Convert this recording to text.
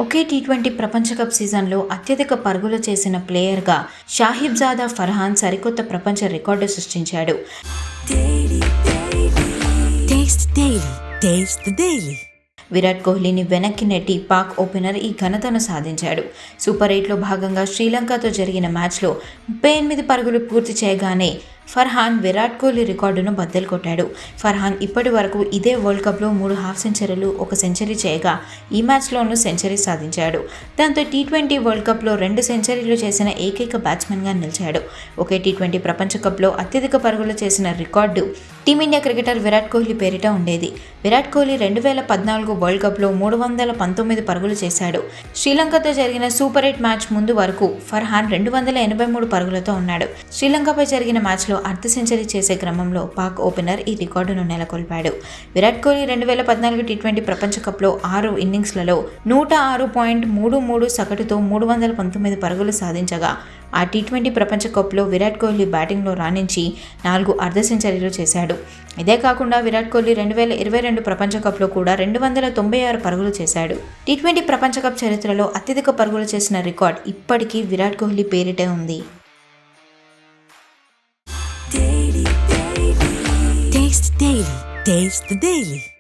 ఒకే T20 ప్రపంచ cup సీజన్లో అత్యధిక పరుగులు చేసిన ప్లేయర్గా షాహిబ్జాదా ఫర్హాన్ సరికొత్త ప్రపంచ రికార్డు సృష్టించాడు. విరాట్ కోహ్లీని వెనక్కి నెట్టి పాక్ ఓపెనర్ ఈ ఘనతను సాధించాడు. సూపర్ 8లో భాగంగా శ్రీలంకతో జరిగిన మ్యాచ్లో 38 పరుగులు పూర్తి చేయగానే ఫర్హాన్ విరాట్ కోహ్లీ రికార్డును బద్దలు కొట్టాడు. ఫర్హాన్ ఇప్పటి వరకు ఇదే వరల్డ్ కప్లో 3 హాఫ్ సెంచరీలు, 1 సెంచరీ చేయగా ఈ మ్యాచ్లోనూ సెంచరీ సాధించాడు. దాంతో టీ20 వరల్డ్ కప్లో 2 సెంచరీలు చేసిన ఏకైక బ్యాట్స్మెన్గా నిలిచాడు. ఒకే టీ20 ప్రపంచ కప్లో అత్యధిక పరుగులు చేసిన record team India cricketer Virat Kohli పేరిట ఉండేది. విరాట్ కోహ్లీ 2014 వరల్డ్ కప్లో 319 పరుగులు చేశాడు. శ్రీలంకతో జరిగిన సూపర్ 8 మ్యాచ్ ముందు వరకు ఫర్హాన్ 283 పరుగులతో ఉన్నాడు. శ్రీలంకపై జరిగిన మ్యాచ్లో అర్ధ సెంచరీ చేసే క్రమంలో పాక్ ఓపెనర్ ఈ రికార్డును నెలకొల్పాడు. విరాట్ కోహ్లీ 2014 టీ20 ప్రపంచ కప్లో 6 ఇన్నింగ్స్లలో 106.33 సగటుతో 319 పరుగులు సాధించగా ఆ టీ20 ప్రపంచ కప్లో విరాట్ కోహ్లీ బ్యాటింగ్లో రాణించి 4 అర్ధ సెంచరీలు చేశాడు. ఇదే కాకుండా విరాట్ కోహ్లీ 2022 ప్రపంచ కప్లో కూడా 296 పరుగులు చేశాడు. టీ20 ప్రపంచ కప్ చరిత్రలో అత్యధిక పరుగులు చేసిన రికార్డ్ ఇప్పటికీ విరాట్ కోహ్లీ పేరిటే ఉంది. Taste the Daily.